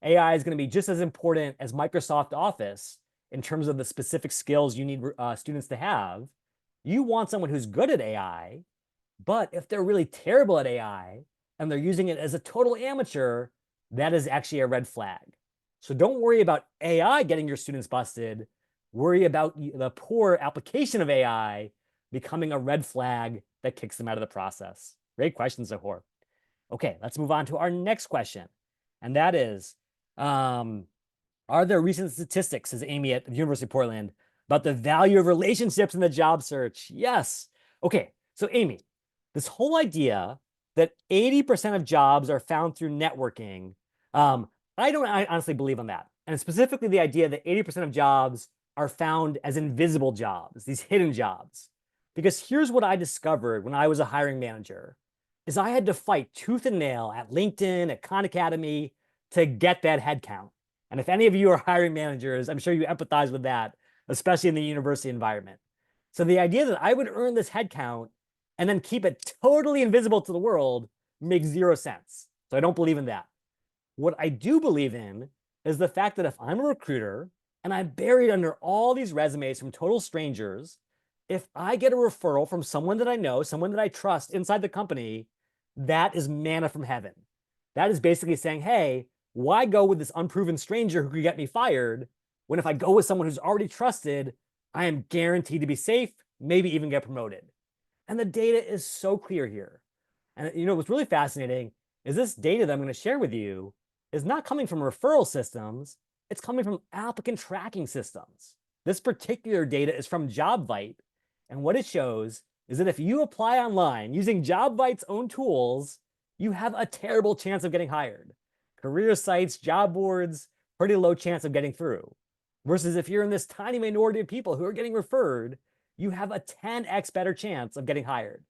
AI is going to be just as important as Microsoft Office in terms of the specific skills you need students to have, you want someone who's good at AI. But if they're really terrible at AI and they're using it as a total amateur, that is actually a red flag. So don't worry about AI getting your students busted. Worry about the poor application of AI becoming a red flag that kicks them out of the process. Great question, Zahor. Okay, let's move on to our next question. And that is, are there recent statistics, says Amy at the University of Portland, about the value of relationships in the job search? Yes. Okay, so Amy, this whole idea that 80% of jobs are found through networking, I honestly believe in that. And specifically the idea that 80% of jobs are found as invisible jobs, these hidden jobs. Because here's what I discovered when I was a hiring manager, is I had to fight tooth and nail at LinkedIn, at Khan Academy to get that headcount. And if any of you are hiring managers, I'm sure you empathize with that, especially in the university environment. So the idea that I would earn this headcount and then keep it totally invisible to the world makes zero sense. So I don't believe in that. What I do believe in is the fact that if I'm a recruiter and I'm buried under all these resumes from total strangers, if I get a referral from someone that I know, someone that I trust inside the company, that is manna from heaven. That is basically saying, hey, why go with this unproven stranger who could get me fired when if I go with someone who's already trusted, I am guaranteed to be safe, maybe even get promoted. And the data is so clear here. And what's really fascinating is this data that I'm going to share with you is not coming from referral systems, it's coming from applicant tracking systems. This particular data is from JobVite, and what it shows is that if you apply online using JobVite's own tools, you have a terrible chance of getting hired. Career sites, job boards, pretty low chance of getting through. Versus if you're in this tiny minority of people who are getting referred, you have a 10x better chance of getting hired.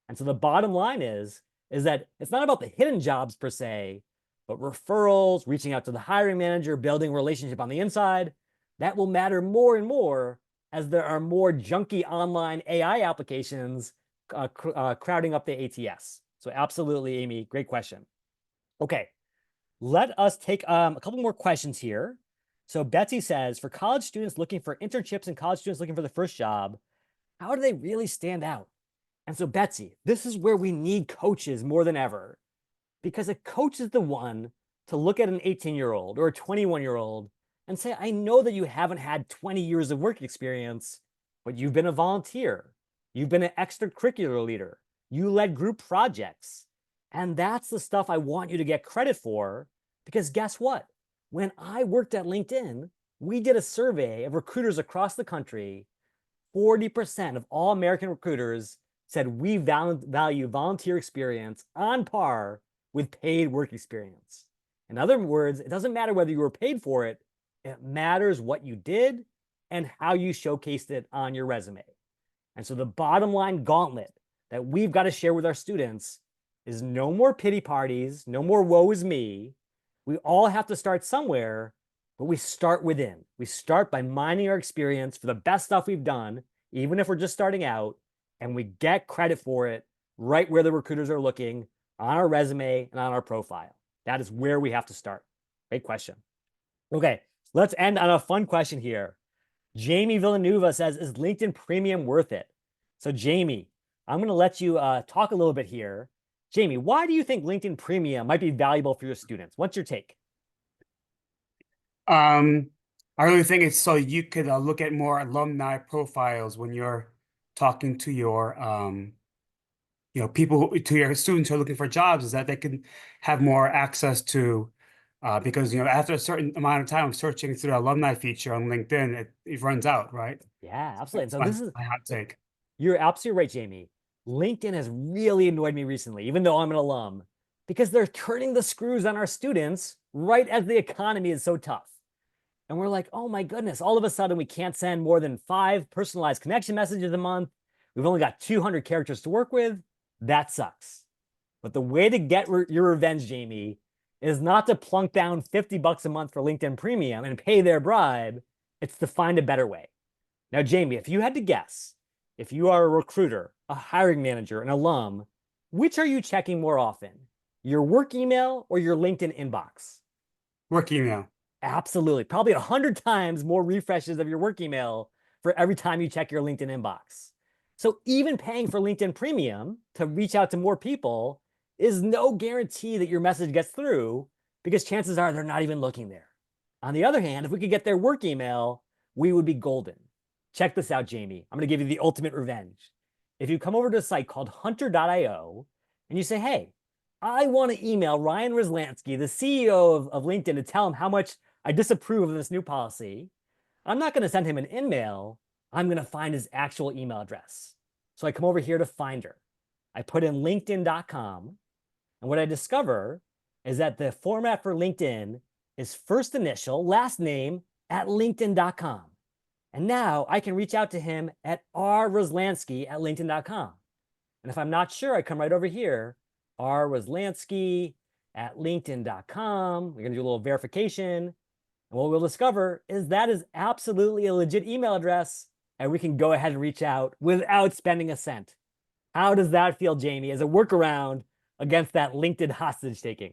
And so the bottom line is that it's not about the hidden jobs per se, but referrals, reaching out to the hiring manager, building a relationship on the inside, that will matter more and more as there are more junky online AI applications crowding up the ATS. So absolutely, Amy, great question. Okay, let us take a couple more questions here. So Betsy says, for college students looking for internships and college students looking for the first job, how do they really stand out? And so Betsy, this is where we need coaches more than ever, because a coach is the one to look at an 18-year-old or a 21-year-old and say, I know that you haven't had 20 years of work experience, but you've been a volunteer. You've been an extracurricular leader. You led group projects. And that's the stuff I want you to get credit for, because guess what? When I worked at LinkedIn, we did a survey of recruiters across the country. 40% of all American recruiters said we value volunteer experience on par with paid work experience. In other words, it doesn't matter whether you were paid for it, it matters what you did and how you showcased it on your resume. And so the bottom line gauntlet that we've got to share with our students is no more pity parties, no more woe is me. We all have to start somewhere, but we start within. We start by mining our experience for the best stuff we've done, even if we're just starting out, and we get credit for it right where the recruiters are looking on our resume and on our profile. That is where we have to start. Great question. Okay, let's end on a fun question here. Jamie Villanueva says, is LinkedIn Premium worth it? So Jamie, I'm going to let you talk a little bit here. Jamie, why do you think LinkedIn Premium might be valuable for your students? What's your take? I really think it's so you could look at more alumni profiles when you're talking to your people to your students who are looking for jobs, is that they can have more access to because after a certain amount of time of searching through the alumni feature on LinkedIn, it runs out, right? Yeah, absolutely. And so That's this is my hot take. You're absolutely right, Jamie. LinkedIn has really annoyed me recently, even though I'm an alum, because they're turning the screws on our students right as the economy is so tough. And we're like, oh my goodness, all of a sudden we can't send more than 5 personalized connection messages a month. We've only got 200 characters to work with. That sucks. But the way to get your revenge, Jamie, is not to plunk down $50 a month for LinkedIn Premium and pay their bribe. It's to find a better way. Now, Jamie, if you had to guess, if you are a recruiter, a hiring manager, an alum, which are you checking more often? Your work email or your LinkedIn inbox? Work email. Absolutely. Probably 100 times more refreshes of your work email for every time you check your LinkedIn inbox. So even paying for LinkedIn Premium to reach out to more people is no guarantee that your message gets through, because chances are they're not even looking there. On the other hand, if we could get their work email, we would be golden. Check this out, Jamie. I'm going to give you the ultimate revenge. If you come over to a site called hunter.io and you say, hey, I want to email Ryan Roslansky, the CEO of LinkedIn, to tell him how much I disapprove of this new policy, I'm not going to send him an email. I'm going to find his actual email address. So I come over here to Finder. I put in linkedin.com. And what I discover is that the format for LinkedIn is first initial, last name at linkedin.com. And now I can reach out to him at rroslansky at linkedin.com. And if I'm not sure, I come right over here, rroslansky at linkedin.com. We're going to do a little verification. And what we'll discover is that is absolutely a legit email address, and we can go ahead and reach out without spending a cent. How does that feel, Jamie, as a workaround against that LinkedIn hostage taking?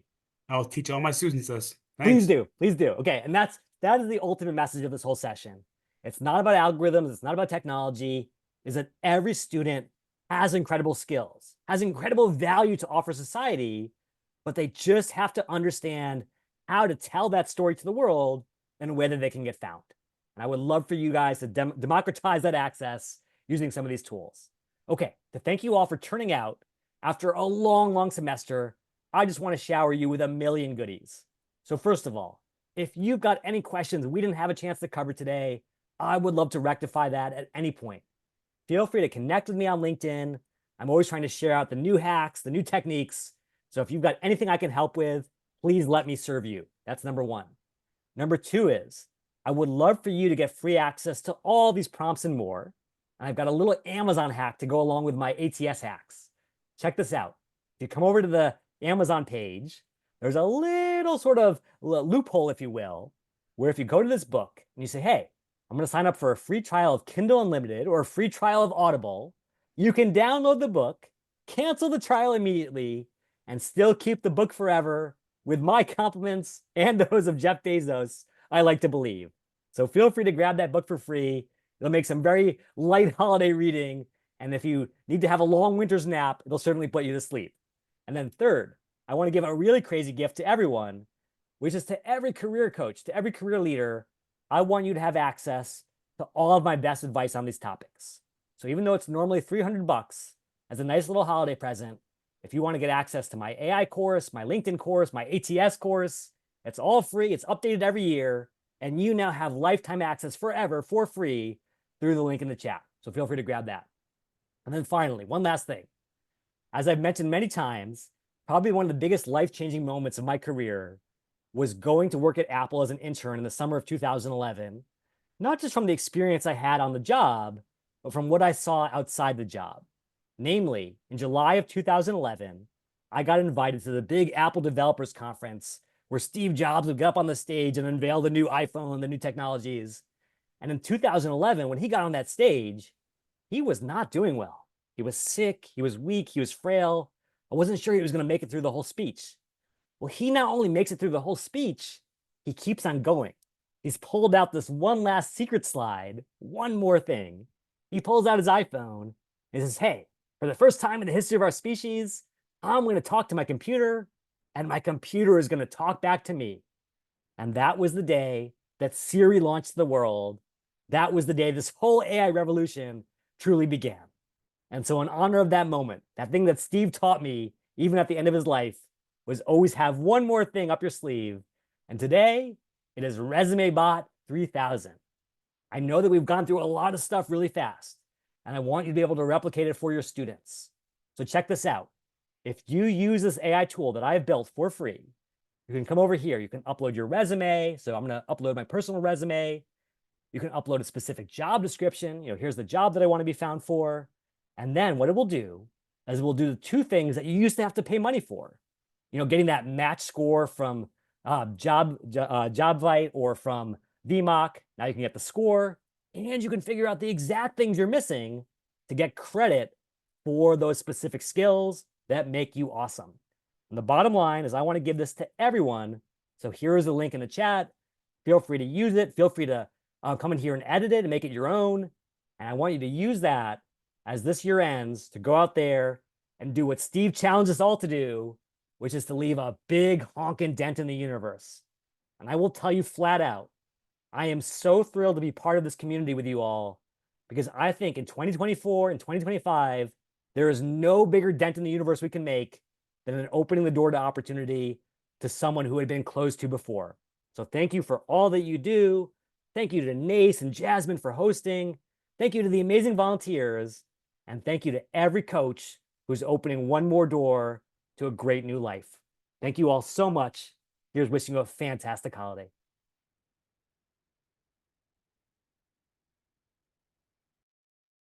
I'll teach all my students this. Please Thanks. do. Please do. Okay. And that is the ultimate message of this whole session. It's not about algorithms. It's not about technology. Is that every student has incredible skills, has incredible value to offer society, but they just have to understand how to tell that story to the world in a way that they can get found. And I would love for you guys to democratize that access using some of these tools. Okay, to thank you all for turning out after a long, long semester, I just want to shower you with a million goodies. So first of all, if you've got any questions we didn't have a chance to cover today, I would love to rectify that at any point. Feel free to connect with me on LinkedIn. I'm always trying to share out the new hacks, the new techniques. So if you've got anything I can help with, please let me serve you. That's number one. Number two is, I would love for you to get free access to all these prompts and more. And I've got a little Amazon hack to go along with my ATS hacks. Check this out. If you come over to the Amazon page, there's a little sort of loophole, if you will, where if you go to this book and you say, hey, I'm going to sign up for a free trial of Kindle Unlimited or a free trial of Audible, you can download the book, cancel the trial immediately, and still keep the book forever with my compliments and those of Jeff Bezos, I like to believe. So feel free to grab that book for free. It'll make some very light holiday reading. And if you need to have a long winter's nap, it'll certainly put you to sleep. And then third, I want to give a really crazy gift to everyone, which is to every career coach, to every career leader. I want you to have access to all of my best advice on these topics. So even though it's normally $300 as a nice little holiday present, if you want to get access to my AI course, my LinkedIn course, my ATS course, it's all free. It's updated every year. And you now have lifetime access forever for free through the link in the chat. So feel free to grab that. And then finally, one last thing. As I've mentioned many times, probably one of the biggest life-changing moments of my career was going to work at Apple as an intern in the summer of 2011, not just from the experience I had on the job, but from what I saw outside the job. Namely, in July of 2011, I got invited to the big Apple Developers Conference where Steve Jobs would get up on the stage and unveil the new iPhone, the new technologies. And in 2011, when he got on that stage, he was not doing well. He was sick, he was weak, he was frail. I wasn't sure he was going to make it through the whole speech. Well, he not only makes it through the whole speech, he keeps on going. He's pulled out this one last secret slide, one more thing. He pulls out his iPhone and says, hey, for the first time in the history of our species, I'm going to talk to my computer, and my computer is going to talk back to me. And that was the day that Siri launched to the world. That was the day this whole AI revolution truly began. And so in honor of that moment, that thing that Steve taught me, even at the end of his life, was always have one more thing up your sleeve. And today, it is ResumeBot 3000. I know that we've gone through a lot of stuff really fast, and I want you to be able to replicate it for your students. So check this out. If you use this AI tool that I have built for free, you can come over here. You can upload your resume. So I'm going to upload my personal resume. You can upload a specific job description. Here's the job that I want to be found for. And then what it will do as we'll do the two things that you used to have to pay money for. You know, getting that match score from JobVite or from VMock. Now you can get the score, and you can figure out the exact things you're missing to get credit for those specific skills that make you awesome. And the bottom line is I want to give this to everyone. So here is the link in the chat. Feel free to use it. Feel free to come in here and edit it and make it your own. And I want you to use that as this year ends to go out there and do what Steve challenged us all to do, which is to leave a big honking dent in the universe. And I will tell you flat out, I am so thrilled to be part of this community with you all, because I think in 2024 and 2025, there is no bigger dent in the universe we can make than in opening the door to opportunity to someone who had been closed to before. So thank you for all that you do. Thank you to Nace and Jasmine for hosting. Thank you to the amazing volunteers. And thank you to every coach who's opening one more door to a great new life. Thank you all so much. Here's wishing you a fantastic holiday.